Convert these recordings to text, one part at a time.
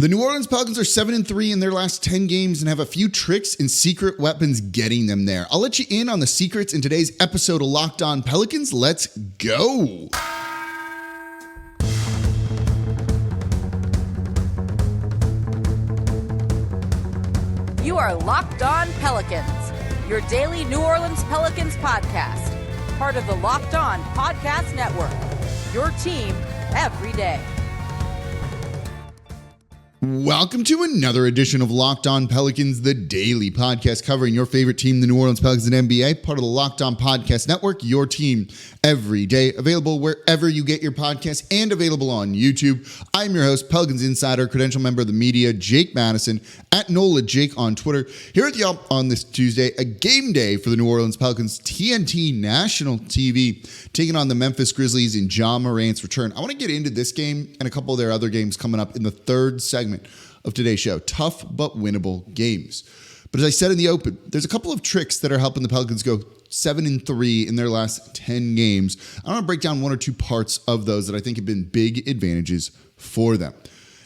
The New Orleans Pelicans are 7-3 in their last 10 games and have a few tricks and secret weapons getting them there. I'll let you in on the secrets in today's episode of Locked On Pelicans. Let's go. You are Locked On Pelicans, your daily New Orleans Pelicans podcast, part of the Locked On Podcast Network, your team every day. Welcome to another edition of Locked On Pelicans, the daily podcast covering your favorite team, the New Orleans Pelicans and NBA, part of the Locked On Podcast Network, your team every day, available wherever you get your podcasts and available on YouTube. I'm your host, Pelicans Insider, credential member of the media, Jake Madison, at NOLA Jake on Twitter. Here with y'all on this Tuesday, a game day for the New Orleans Pelicans, TNT National TV, taking on the Memphis Grizzlies in Ja Morant's return. I want to get into this game and a couple of their other games coming up in the third segment of today's show. Tough but winnable games. But as I said in the open, there's a couple of tricks that are helping the Pelicans go 7-3 in their last 10 games. I want to break down one or two parts of those that I think have been big advantages for them.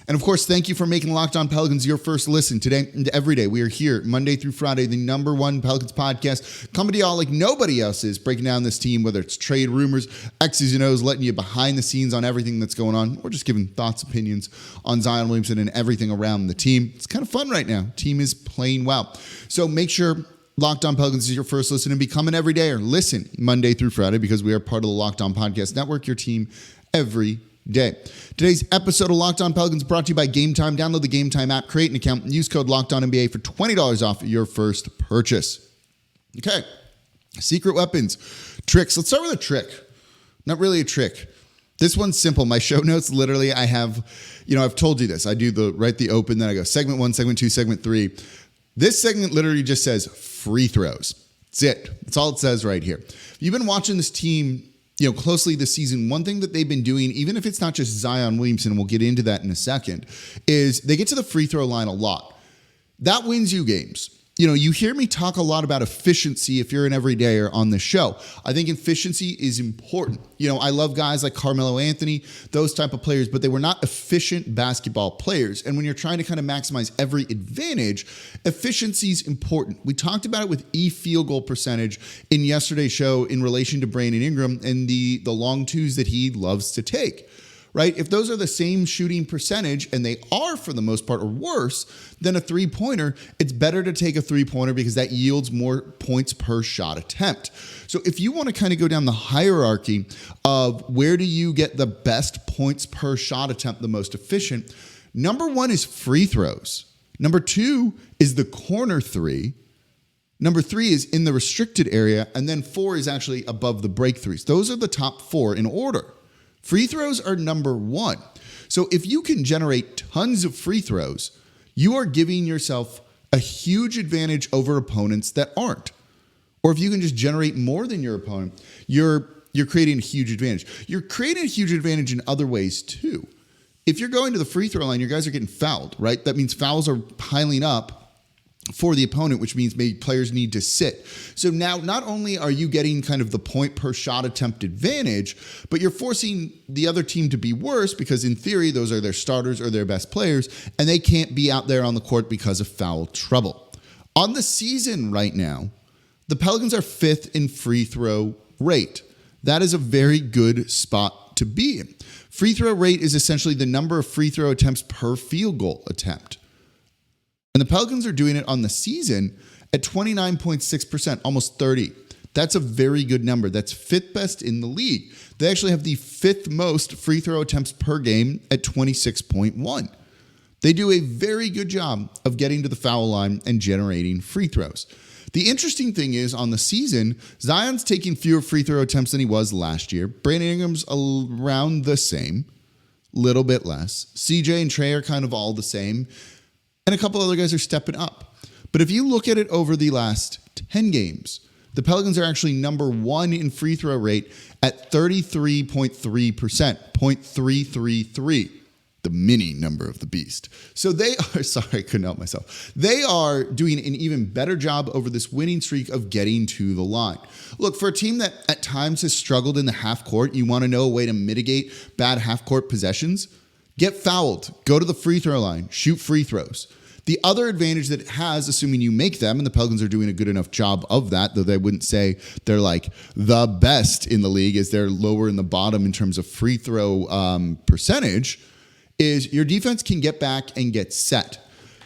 And of course, thank you for making Locked On Pelicans your first listen today and every day. We are here Monday through Friday, the number one Pelicans podcast, coming to y'all like nobody else is, breaking down this team, whether it's trade rumors, X's and O's, letting you behind the scenes on everything that's going on, or just giving thoughts, opinions on Zion Williamson and everything around the team. It's kind of fun right now. Team is playing well. So make sure Locked On Pelicans is your first listen and become an everyday or listen Monday through Friday because we are part of the Locked On Podcast Network, your team every day. Today's episode of Locked On Pelicans brought to you by Gametime. Download the Gametime app, create an account, and use code LOCKEDONNBA for $20 off your first purchase. Okay, secret weapons, tricks. Let's start with a trick. Not really a trick. This one's simple. My show notes, literally, I have, I've told you this. I do the open, then I go segment 1, segment 2, segment 3. This segment literally just says free throws. That's it. That's all it says right here. If you've been watching this team closely this season, one thing that they've been doing, even if it's not just Zion Williamson, and we'll get into that in a second, is they get to the free throw line a lot. That wins you games. You hear me talk a lot about efficiency if you're an everydayer on the show. I think efficiency is important. I love guys like Carmelo Anthony, those type of players, but they were not efficient basketball players. And when you're trying to kind of maximize every advantage, efficiency is important. We talked about it with field goal percentage in yesterday's show in relation to Brandon Ingram and the long twos that he loves to take. Right? If those are the same shooting percentage, and they are for the most part, or worse than a three-pointer, it's better to take a three-pointer because that yields more points per shot attempt. So if you want to kind of go down the hierarchy of where do you get the best points per shot attempt, the most efficient, number one is free throws. Number two is the corner three. Number three is in the restricted area. And then 4 is actually above the break threes. Those are the top 4 in order. Free throws are number one. So if you can generate tons of free throws, you are giving yourself a huge advantage over opponents that aren't. Or if you can just generate more than your opponent, you're creating a huge advantage. You're creating a huge advantage in other ways too. If you're going to the free throw line, your guys are getting fouled, right? That means fouls are piling up for the opponent, which means maybe players need to sit. So now not only are you getting kind of the point per shot attempt advantage, but you're forcing the other team to be worse because in theory, those are their starters or their best players, and they can't be out there on the court because of foul trouble. On the season right now, the Pelicans are 5th in free throw rate. That is a very good spot to be in. Free throw rate is essentially the number of free throw attempts per field goal attempt. And the Pelicans are doing it on the season at 29.6%, almost 30. That's a very good number. That's 5th best in the league. They actually have the 5th most free throw attempts per game at 26.1. They do a very good job of getting to the foul line and generating free throws. The interesting thing is on the season, Zion's taking fewer free throw attempts than he was last year. Brandon Ingram's around the same, little bit less. CJ and Trey are kind of all the same. And a couple other guys are stepping up. But if you look at it over the last 10 games, the Pelicans are actually number one in free throw rate at 33.3%, 0.333, the mini number of the beast. So they are, sorry, I couldn't help myself. They are doing an even better job over this winning streak of getting to the line. Look, for a team that at times has struggled in the half court, you want to know a way to mitigate bad half court possessions? Get fouled, go to the free throw line, shoot free throws. The other advantage that it has, assuming you make them, and the Pelicans are doing a good enough job of that, though they wouldn't say they're like the best in the league, as they're lower in the bottom in terms of free throw percentage, is your defense can get back and get set.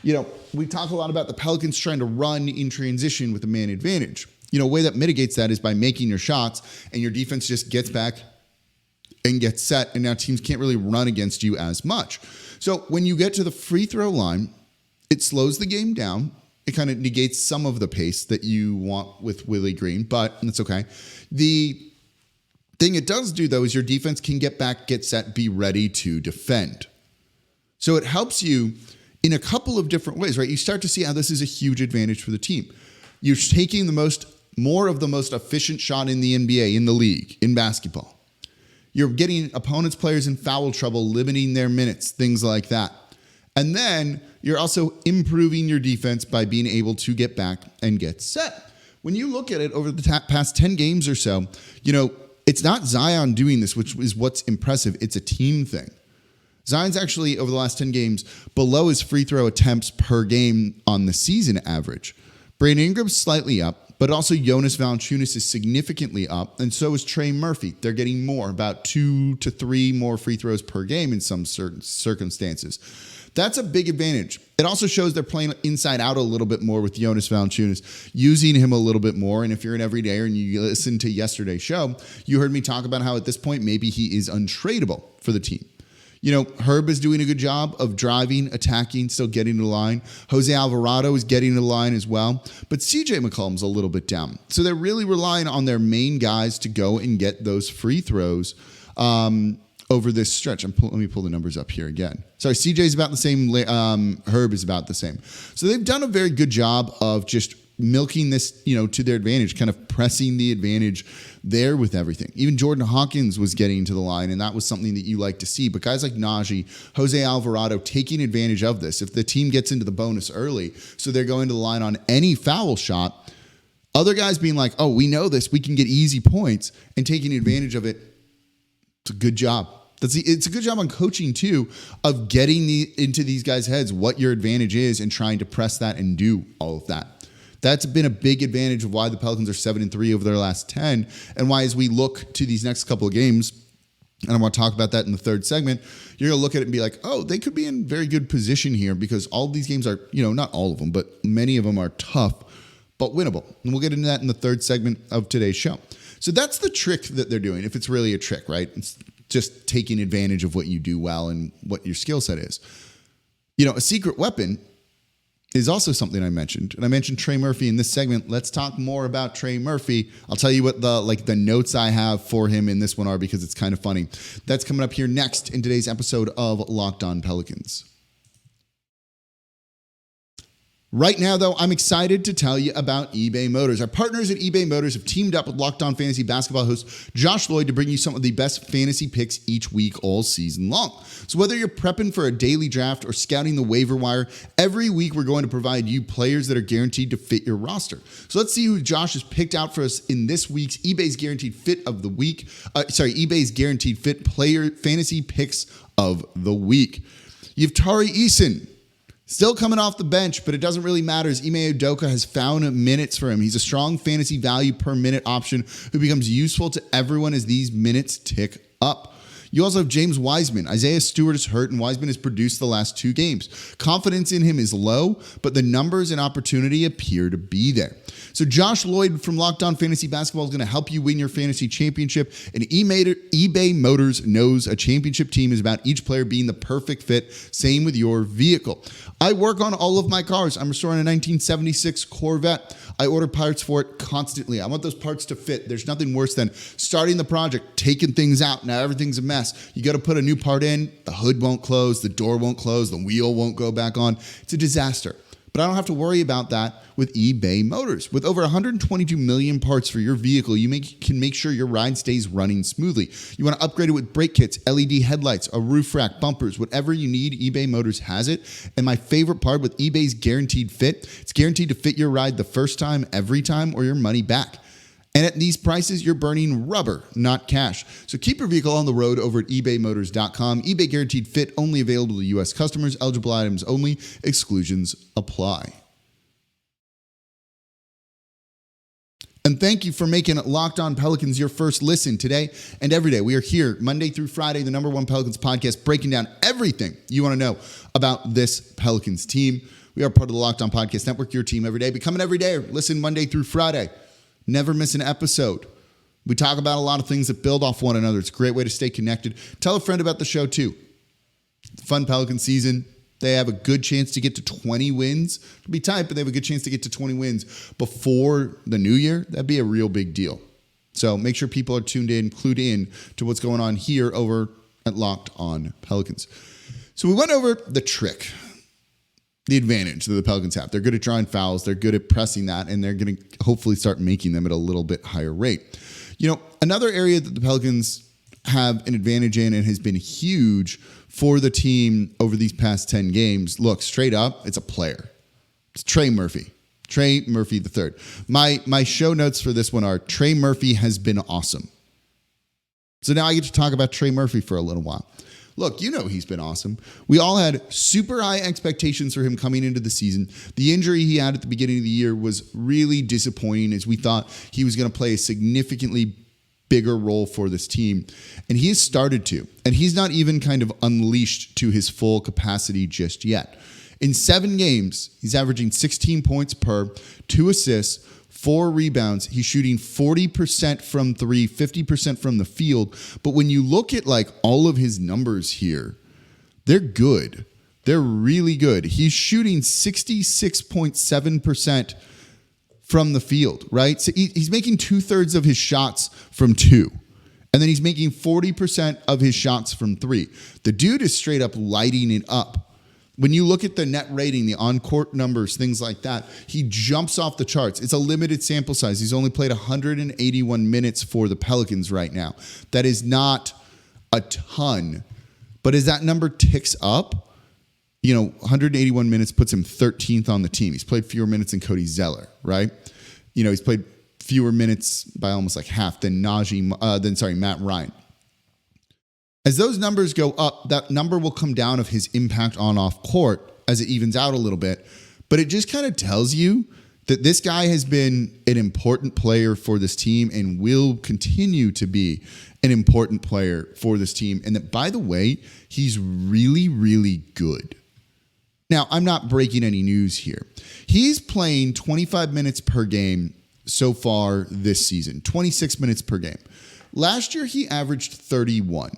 You know, we talk a lot about the Pelicans trying to run in transition with a man advantage. You know, a way that mitigates that is by making your shots, and your defense just gets back and gets set, and now teams can't really run against you as much. So when you get to the free throw line, it slows the game down. It kind of negates some of the pace that you want with Willie Green, but that's okay. The thing it does do, though, is your defense can get back, get set, be ready to defend. So it helps you in a couple of different ways, right? You start to see how this is a huge advantage for the team. You're taking more of the most efficient shot in the NBA, in the league, in basketball. You're getting opponents' players in foul trouble, limiting their minutes, things like that. And then you're also improving your defense by being able to get back and get set. When you look at it over the past 10 games or so, you know, it's not Zion doing this, which is what's impressive. It's a team thing. Zion's actually, over the last 10 games, below his free throw attempts per game on the season average. Brandon Ingram's slightly up, but also Jonas Valanciunas is significantly up, and so is Trey Murphy. They're getting more, about 2 to 3 more free throws per game in some certain circumstances. That's a big advantage. It also shows they're playing inside out a little bit more with Jonas Valanciunas, using him a little bit more. And if you're an everydayer and you listen to yesterday's show, you heard me talk about how at this point maybe he is untradeable for the team. You know, Herb is doing a good job of driving, attacking, still getting to the line. Jose Alvarado is getting to the line as well. But CJ McCollum's a little bit down. So they're really relying on their main guys to go and get those free throws over this stretch. Let me pull the numbers up here again. Sorry, CJ's about the same. Herb is about the same. So they've done a very good job of just milking this, you know, to their advantage, kind of pressing the advantage there with everything. Even Jordan Hawkins was getting to the line, and that was something that you like to see. But guys like Najee, Jose Alvarado taking advantage of this. If the team gets into the bonus early, so they're going to the line on any foul shot, other guys being like, oh, we know this, we can get easy points, and taking advantage of it, it's a good job. It's a good job on coaching, too, of getting into these guys' heads what your advantage is and trying to press that and do all of that. That's been a big advantage of why the Pelicans are 7-3 over their last 10, and why as we look to these next couple of games, and I want to talk about that in the third segment, you're going to look at it and be like, oh, they could be in very good position here because all of these games are, you know, not all of them, but many of them are tough, but winnable. And we'll get into that in the third segment of today's show. So that's the trick that they're doing, if it's really a trick, right? It's just taking advantage of what you do well and what your skill set is. You know, a secret weapon is also something I mentioned. And I mentioned Trey Murphy in this segment. Let's talk more about Trey Murphy. I'll tell you what the notes I have for him in this one are because it's kind of funny. That's coming up here next in today's episode of Locked On Pelicans. Right now, though, I'm excited to tell you about eBay Motors. Our partners at eBay Motors have teamed up with Locked On Fantasy Basketball host Josh Lloyd to bring you some of the best fantasy picks each week all season long. So whether you're prepping for a daily draft or scouting the waiver wire, every week we're going to provide you players that are guaranteed to fit your roster. So let's see who Josh has picked out for us in this week's eBay's Guaranteed Fit of the Week. eBay's Guaranteed Fit Player Fantasy Picks of the Week. You have Tari Eason. Still coming off the bench, but it doesn't really matter as Ime Udoka has found minutes for him. He's a strong fantasy value per minute option who becomes useful to everyone as these minutes tick up. You also have James Wiseman. Isaiah Stewart is hurt, and Wiseman has produced the last 2 games. Confidence in him is low, but the numbers and opportunity appear to be there. So Josh Lloyd from Locked On Fantasy Basketball is going to help you win your fantasy championship. And eBay Motors knows a championship team is about each player being the perfect fit. Same with your vehicle. I work on all of my cars. I'm restoring a 1976 Corvette. I order parts for it constantly. I want those parts to fit. There's nothing worse than starting the project, taking things out. Now everything's a mess. You got to put a new part in. The hood won't close. The door won't close. The wheel won't go back on. It's a disaster. But I don't have to worry about that with eBay Motors. With over 122 million parts for your vehicle, you can make sure your ride stays running smoothly. You want to upgrade it with brake kits, LED headlights, a roof rack, bumpers, whatever you need, eBay Motors has it. And my favorite part with eBay's Guaranteed Fit, it's guaranteed to fit your ride the first time, every time, or your money back. And at these prices, you're burning rubber, not cash. So keep your vehicle on the road over at ebaymotors.com. eBay Guaranteed Fit, only available to U.S. customers. Eligible items only. Exclusions apply. And thank you for making Locked On Pelicans your first listen today and every day. We are here Monday through Friday, the Number One Pelicans podcast, breaking down everything you want to know about this Pelicans team. We are part of the Locked On Podcast Network, your team every day. Become an everyday. Listen Monday through Friday. Never miss an episode. We talk about a lot of things that build off one another. It's a great way to stay connected. Tell a friend about the show too. Fun Pelican season. They have a good chance to get to 20 wins. It'll be tight, but they have a good chance to get to 20 wins before the new year. That'd be a real big deal. So make sure people are tuned in, clued in to what's going on here over at Locked On Pelicans. So we went over the trick, the advantage that the Pelicans have. They're good at drawing fouls. They're good at pressing that, and they're going to hopefully start making them at a little bit higher rate. You know, another area that the Pelicans have an advantage in and has been huge for the team over these past 10 games. Look, straight up, it's a player. It's Trey Murphy. Trey Murphy III. My show notes for this one are Trey Murphy has been awesome. So now I get to talk about Trey Murphy for a little while. Look, you know he's been awesome. We all had super high expectations for him coming into the season. The injury he had at the beginning of the year was really disappointing, as we thought he was going to play a significantly bigger role for this team. And he has started to. And he's not even kind of unleashed to his full capacity just yet. In 7 games, he's averaging 16 points per, 2 assists, 4 rebounds. He's shooting 40% from 3, 50% from the field. But when you look at like all of his numbers here, they're good. They're really good. He's shooting 66.7% from the field, right? So he's making 2/3 of his shots from 2. And then he's making 40% of his shots from 3. The dude is straight up lighting it up. When you look at the net rating, the on-court numbers, things like that, he jumps off the charts. It's a limited sample size. He's only played 181 minutes for the Pelicans right now. That is not a ton. But as that number ticks up, 181 minutes puts him 13th on the team. He's played fewer minutes than Cody Zeller, right? He's played fewer minutes by almost like half than Matt Ryan. As those numbers go up, that number will come down of his impact on off court as it evens out a little bit. But it just kind of tells you that this guy has been an important player for this team and will continue to be an important player for this team. And that, by the way, he's really, really good. Now, I'm not breaking any news here. He's playing 25 minutes per game so far this season, 26 minutes per game. Last year, he averaged 31.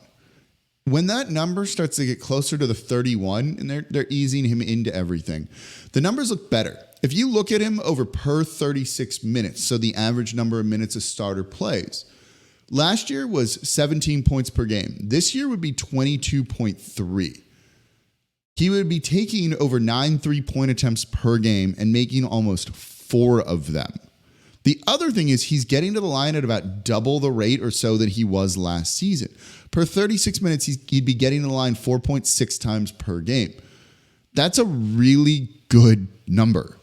When that number starts to get closer to the 31, and they're easing him into everything, the numbers look better. If you look at him over per 36 minutes, so the average number of minutes a starter plays, last year was 17 points per game. This year would be 22.3. He would be taking over 9 3-point attempts per game and making almost 4 of them. The other thing is he's getting to the line at about double the rate or so that he was last season. Per 36 minutes, he'd be getting to the line 4.6 times per game. That's a really good number.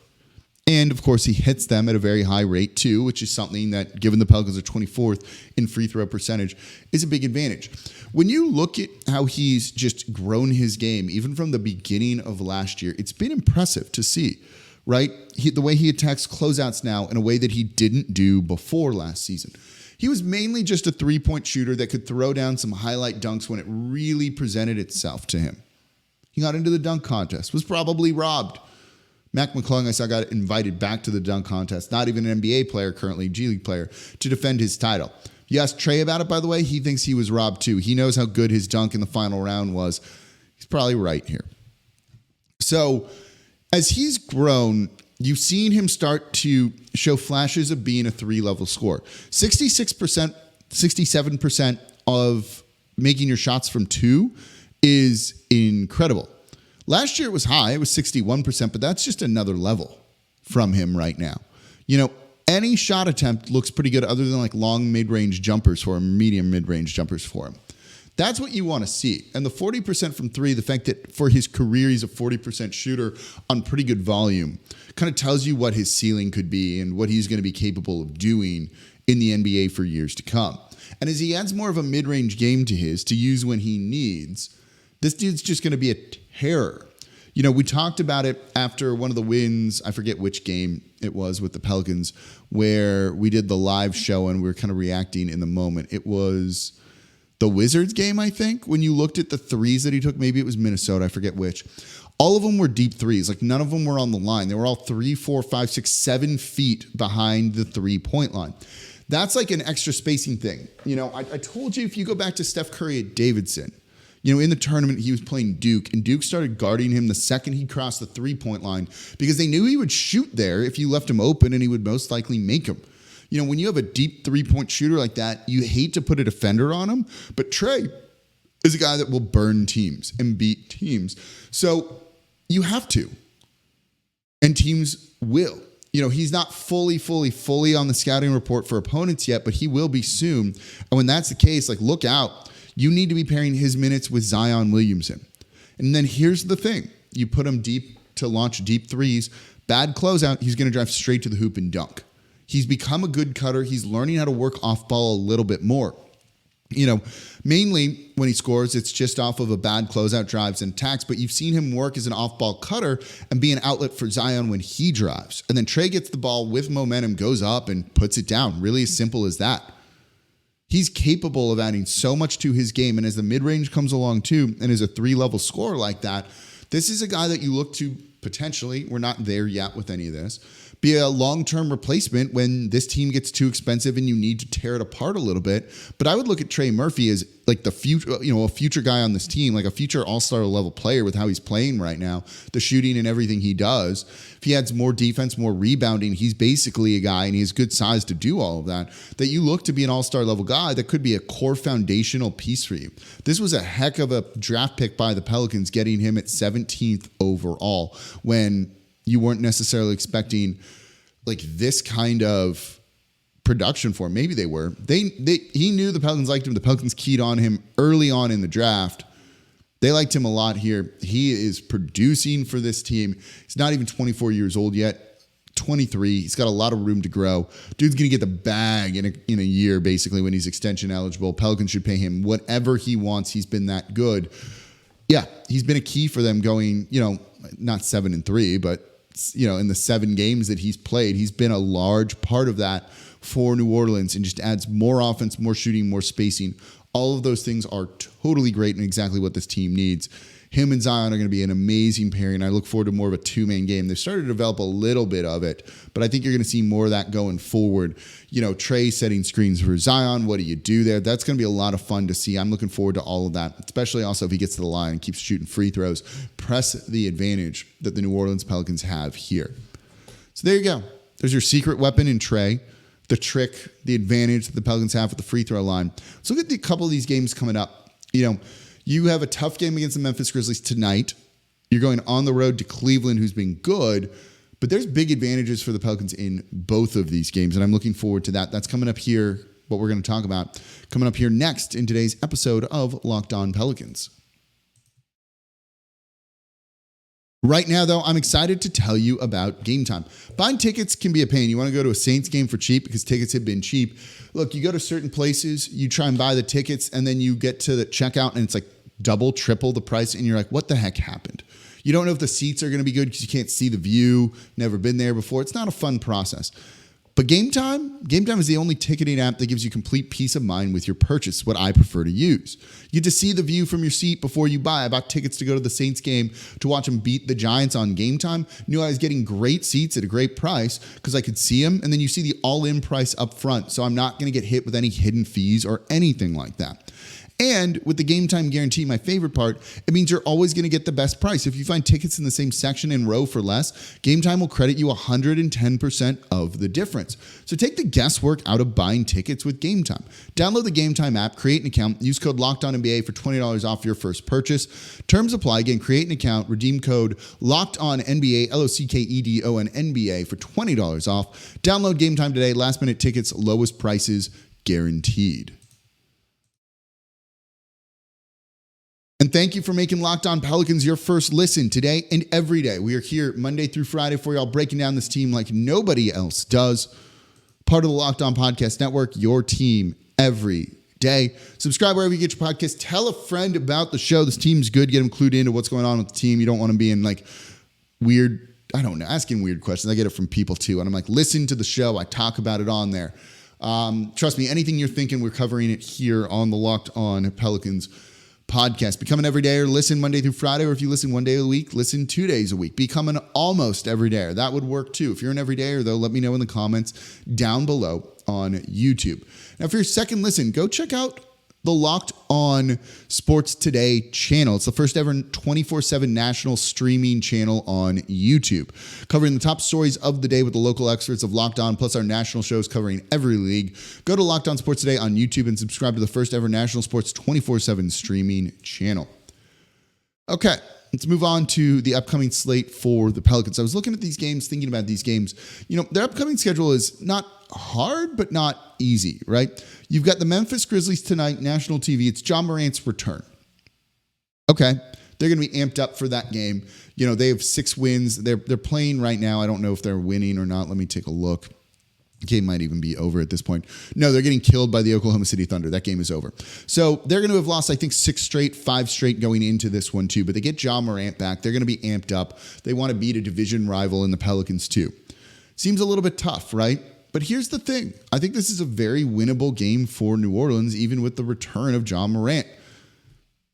And, of course, he hits them at a very high rate, too, which is something that, given the Pelicans are 24th in free throw percentage, is a big advantage. When you look at how he's just grown his game, even from the beginning of last year, it's been impressive to see, right? The way he attacks closeouts now in a way that he didn't do before last season. He was mainly just a 3-point shooter that could throw down some highlight dunks when it really presented itself to him. He got into the dunk contest, was probably robbed. Mac McClung, I saw, got invited back to the dunk contest, not even an NBA player currently, G League player, to defend his title. You asked Trey about it, by the way, he thinks he was robbed too. He knows how good his dunk in the final round was. He's probably right here. So as he's grown, you've seen him start to show flashes of being a 3-level scorer. 66%, 67% of making your shots from 2 is incredible. Last year it was high, it was 61%, but that's just another level from him right now. Any shot attempt looks pretty good other than like long mid-range jumpers for him, medium mid-range jumpers for him. That's what you want to see. And the 40% from 3, the fact that for his career he's a 40% shooter on pretty good volume, kind of tells you what his ceiling could be and what he's going to be capable of doing in the NBA for years to come. And as he adds more of a mid-range game to use when he needs, this dude's just going to be a terror. You know, we talked about it after one of the wins. I forget which game it was with the Pelicans, where we did the live show and we were kind of reacting in the moment. It was the Wizards game, I think, when you looked at the threes that he took. Maybe it was Minnesota. I forget which. All of them were deep threes. Like, none of them were on the line. They were all 3, 4, 5, 6, 7 feet behind the 3-point line. That's like an extra spacing thing. You know, I told you, if you go back to Steph Curry at Davidson, you know, in the tournament, he was playing Duke, and Duke started guarding him the second he crossed the 3-point line because they knew he would shoot there if you left him open, and he would most likely make him. You know, when you have a deep 3-point shooter like that, you hate to put a defender on him, but Trey is a guy that will burn teams and beat teams. So you have to, and teams will. You know, he's not fully on the scouting report for opponents yet, but he will be soon. And when that's the case, like, look out. You need to be pairing his minutes with Zion Williamson. And then here's the thing. You put him deep to launch deep threes. Bad closeout, he's going to drive straight to the hoop and dunk. He's become a good cutter. He's learning how to work off ball a little bit more. You know, mainly when he scores, it's just off of a bad closeout, drives and attacks, but you've seen him work as an off-ball cutter and be an outlet for Zion when he drives. And then Trey gets the ball with momentum, goes up and puts it down. Really as simple as that. He's capable of adding so much to his game, and as the mid-range comes along too, and as a 3-level scorer like that, this is a guy that you look to potentially, we're not there yet with any of this, be a long-term replacement when this team gets too expensive and you need to tear it apart a little bit. But I would look at Trey Murphy as like the future, you know, a future guy on this team, like a future all-star level player with how he's playing right now, the shooting and everything he does. If he adds more defense, more rebounding, he's basically a guy, and he has good size to do all of that, that you look to be an all-star level guy that could be a core foundational piece for you. This was a heck of a draft pick by the Pelicans, getting him at 17th overall when you weren't necessarily expecting like this kind of production for him. Maybe they were. He knew the Pelicans liked him. The Pelicans keyed on him early on in the draft. They liked him a lot here. He is producing for this team. He's not even 24 years old yet. 23. He's got a lot of room to grow. Dude's going to get the bag in a year, basically, when he's extension eligible. Pelicans should pay him whatever he wants. He's been that good. Yeah, he's been a key for them going, you know, not 7-3, but, you know, in the 7 games that he's played, he's been a large part of that for New Orleans, and just adds more offense, more shooting, more spacing. All of those things are totally great and exactly what this team needs. Him and Zion are going to be an amazing pairing. I look forward to more of a 2-man game. They've started to develop a little bit of it, but I think you're going to see more of that going forward. You know, Trey setting screens for Zion. What do you do there? That's going to be a lot of fun to see. I'm looking forward to all of that, especially also if he gets to the line and keeps shooting free throws. Press the advantage that the New Orleans Pelicans have here. So there you go. There's your secret weapon in Trey. The trick, the advantage that the Pelicans have with the free throw line. So look at a couple of these games coming up. You know, you have a tough game against the Memphis Grizzlies tonight. You're going on the road to Cleveland, who's been good, but there's big advantages for the Pelicans in both of these games, and I'm looking forward to that. That's coming up here, what we're going to talk about, coming up here next in today's episode of Locked On Pelicans. Right now, though, I'm excited to tell you about Gametime. Buying tickets can be a pain. You want to go to a Saints game for cheap because tickets have been cheap. Look, you go to certain places, you try and buy the tickets, and then you get to the checkout, and it's like double, triple the price, and you're like, what the heck happened? You don't know if the seats are going to be good because you can't see the view, never been there before. It's not a fun process. But Gametime is the only ticketing app that gives you complete peace of mind with your purchase, what I prefer to use. You get to see the view from your seat before you buy. I bought tickets to go to the Saints game to watch them beat the Giants on Gametime. Knew I was getting great seats at a great price because I could see them, and then you see the all-in price up front, so I'm not going to get hit with any hidden fees or anything like that. And with the Gametime guarantee, my favorite part, it means you're always going to get the best price. If you find tickets in the same section and row for less, Gametime will credit you 110% of the difference. So take the guesswork out of buying tickets with Gametime. Download the Gametime app, create an account, use code LOCKEDONNBA for $20 off your first purchase. Terms apply. Again, create an account, redeem code LOCKEDONNBA, LOCKEDONNBA for $20 off. Download Gametime today. Last minute tickets, lowest prices guaranteed. And thank you for making Locked On Pelicans your first listen today and every day. We are here Monday through Friday for y'all, breaking down this team like nobody else does. part of the Locked On Podcast Network, your team every day. Subscribe wherever you get your podcast. Tell a friend about the show. This team's good. Get them clued into what's going on with the team. You don't want to be in like weird, I don't know, asking weird questions. I get it from people too. And I'm like, listen to the show. I talk about it on there. Trust me, anything you're thinking, we're covering it here on the Locked On Pelicans podcast. Become an everydayer. Listen Monday through Friday, or if you listen one day a week, listen 2 days a week. Become an almost everydayer. That would work too. If you're an everydayer, though, let me know in the comments down below on YouTube. Now, for your second listen, go check out the Locked On Sports Today channel. It's the first ever 24/7 national streaming channel on YouTube, covering the top stories of the day with the local experts of Locked On, plus our national shows covering every league. Go to Locked On Sports Today on YouTube and subscribe to the first ever national sports 24/7 streaming channel. Okay, let's move on to the upcoming slate for the Pelicans. I was looking at these games, thinking about these games. Their upcoming schedule is not hard, but not easy, right? You've got the Memphis Grizzlies tonight, national TV. It's John Morant's return. Okay, they're going to be amped up for that game. They have 6 wins. They're playing right now. I don't know if they're winning or not. Let me take a look. The game might even be over at this point. No, they're getting killed by the Oklahoma City Thunder. That game is over. So they're going to have lost, I think, 6 straight, 5 straight going into this one too. But they get John Morant back. They're going to be amped up. They want to beat a division rival in the Pelicans too. Seems a little bit tough, right? But here's the thing. I think this is a very winnable game for New Orleans, even with the return of John Morant.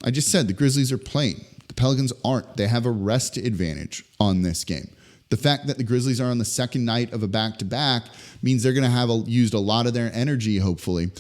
I just said the Grizzlies are playing. The Pelicans aren't. They have a rest advantage on this game. The fact that the Grizzlies are on the second night of a back-to-back means they're going to have used a lot of their energy, hopefully.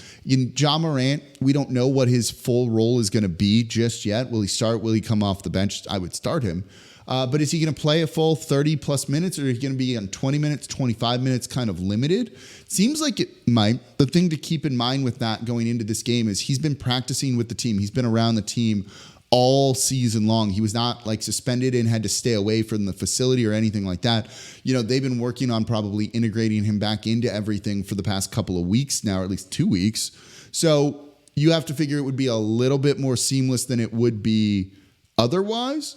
John Morant, we don't know what his full role is going to be just yet. Will he start? Will he come off the bench? I would start him. But is he going to play a full 30-plus minutes, or is he going to be on 20 minutes, 25 minutes, kind of limited? Seems like it might. The thing to keep in mind with that going into this game is he's been practicing with the team. He's been around the team all season long. He was not like suspended and had to stay away from the facility or anything like that. They've been working on probably integrating him back into everything for the past couple of weeks now, or at least 2 weeks. So you have to figure it would be a little bit more seamless than it would be otherwise.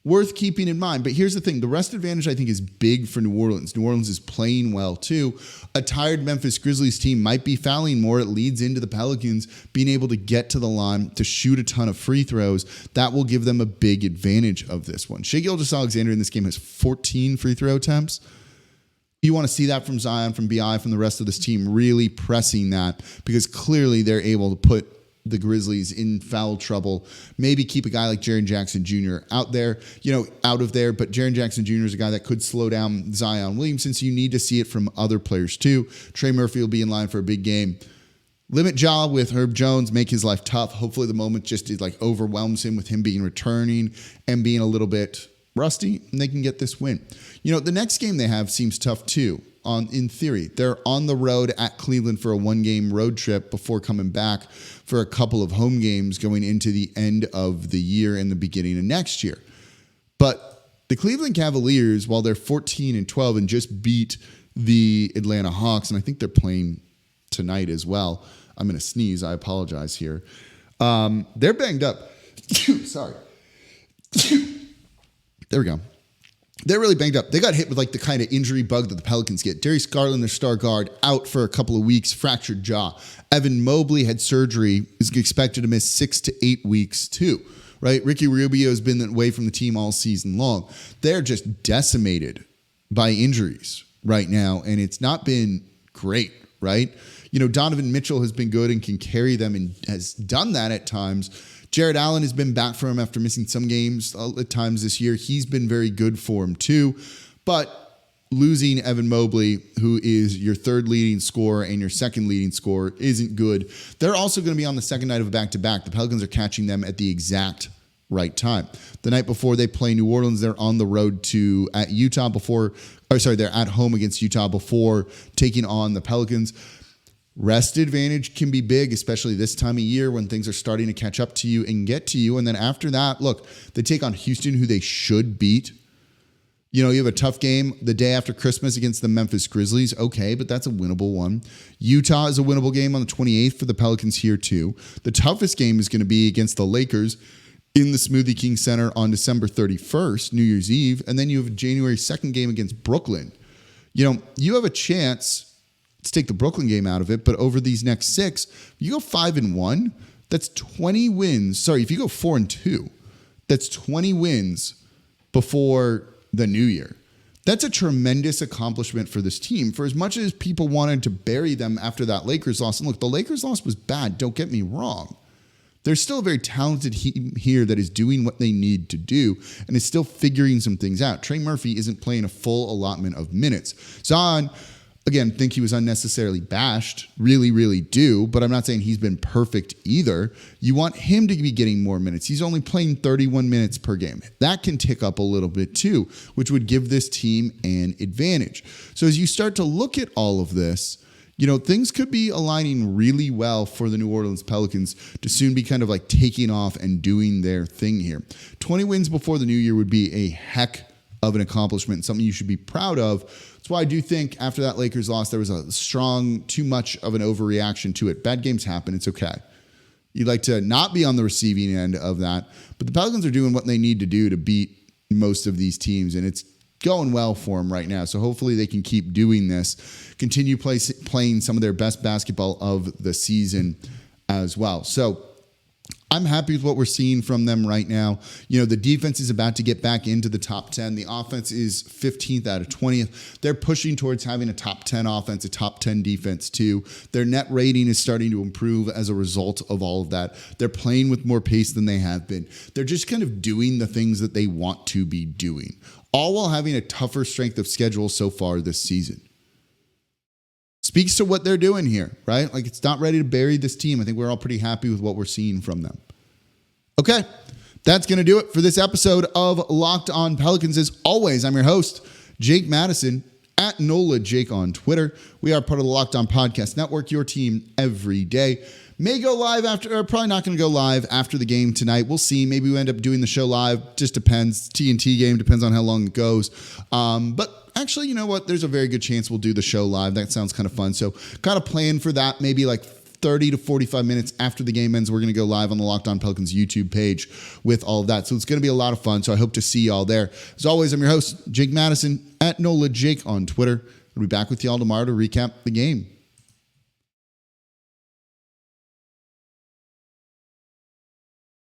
Worth keeping in mind. But here's the thing. The rest advantage, I think, is big for New Orleans. New Orleans is playing well, too. A tired Memphis Grizzlies team might be fouling more. It leads into the Pelicans being able to get to the line, to shoot a ton of free throws. That will give them a big advantage of this one. Shai Gilgeous-Alexander in this game has 14 free throw attempts. You want to see that from Zion, from BI, from the rest of this team, really pressing that, because clearly they're able to put the Grizzlies in foul trouble. Maybe keep a guy like Jaren Jackson Jr. out of there. But Jaren Jackson Jr. is a guy that could slow down Zion Williamson, so you need to see it from other players too. Trey Murphy will be in line for a big game. Limit Ja with Herb Jones, make his life tough. Hopefully the moment just overwhelms him with him being returning and being a little bit rusty, and they can get this win. The next game they have seems tough too. In theory, they're on the road at Cleveland for a 1-game road trip before coming back for a couple of home games going into the end of the year and the beginning of next year. But the Cleveland Cavaliers, while they're 14-12 and just beat the Atlanta Hawks, and I think they're playing tonight as well. I'm going to sneeze. I apologize here. They're banged up. Sorry. There we go. They're really banged up. They got hit with the kind of injury bug that the Pelicans get. Darius Garland, their star guard, out for a couple of weeks, fractured jaw. Evan Mobley had surgery, is expected to miss 6 to 8 weeks too, right? Ricky Rubio has been away from the team all season long. They're just decimated by injuries right now, and it's not been great, right? Donovan Mitchell has been good and can carry them and has done that at times. Jared Allen has been back for him after missing some games at times this year. He's been very good for him too. But losing Evan Mobley, who is your third leading scorer and your second leading scorer, isn't good. They're also going to be on the second night of a back-to-back. The Pelicans are catching them at the exact right time. The night before they play New Orleans, they're on the road at Utah they're at home against Utah before taking on the Pelicans. Rest advantage can be big, especially this time of year when things are starting to catch up to you and get to you. And then after that, look, they take on Houston, who they should beat. You have a tough game the day after Christmas against the Memphis Grizzlies. Okay, but that's a winnable one. Utah is a winnable game on the 28th for the Pelicans here too. The toughest game is going to be against the Lakers in the Smoothie King Center on December 31st, New Year's Eve. And then you have a January 2nd game against Brooklyn. You have a chance let's take the Brooklyn game out of it, but over these next 6, you go 5-1, that's 20 wins. Sorry, if you go 4-2, that's 20 wins before the new year. That's a tremendous accomplishment for this team. For as much as people wanted to bury them after that Lakers loss, and look, the Lakers loss was bad, don't get me wrong. There's still a very talented team here that is doing what they need to do and is still figuring some things out. Trey Murphy isn't playing a full allotment of minutes. Zion, again, think he was unnecessarily bashed. Really, really do. But I'm not saying he's been perfect either. You want him to be getting more minutes. He's only playing 31 minutes per game. That can tick up a little bit too, which would give this team an advantage. So as you start to look at all of this, things could be aligning really well for the New Orleans Pelicans to soon be kind of like taking off and doing their thing here. 20 wins before the new year would be a heck of an accomplishment, something you should be proud of. That's why I do think after that Lakers loss, there was a strong, too much of an overreaction to it. Bad games happen. It's okay. You'd like to not be on the receiving end of that, but the Pelicans are doing what they need to do to beat most of these teams, and it's going well for them right now. So hopefully they can keep doing this, continue playing some of their best basketball of the season as well. So I'm happy with what we're seeing from them right now. The defense is about to get back into the top 10. The offense is 15th out of 20th. They're pushing towards having a top 10 offense, a top 10 defense too. Their net rating is starting to improve as a result of all of that. They're playing with more pace than they have been. They're just kind of doing the things that they want to be doing, all while having a tougher strength of schedule so far this season. Speaks to what they're doing here, right? Like, it's not ready to bury this team. I think we're all pretty happy with what we're seeing from them. Okay, that's going to do it for this episode of Locked On Pelicans. As always, I'm your host, Jake Madison, at NOLA Jake on Twitter. We are part of the Locked On Podcast Network, your team every day. May go live after, or probably not going to go live after the game tonight. We'll see. Maybe we end up doing the show live. Just depends. TNT game depends on how long it goes. But actually, you know what? There's a very good chance we'll do the show live. That sounds kind of fun. So kind of plan for that. Maybe like 30 to 45 minutes after the game ends, we're going to go live on the Locked On Pelicans YouTube page with all of that. So it's going to be a lot of fun. So I hope to see y'all there. As always, I'm your host, Jake Madison, at NOLA Jake on Twitter. I'll be back with y'all tomorrow to recap the game.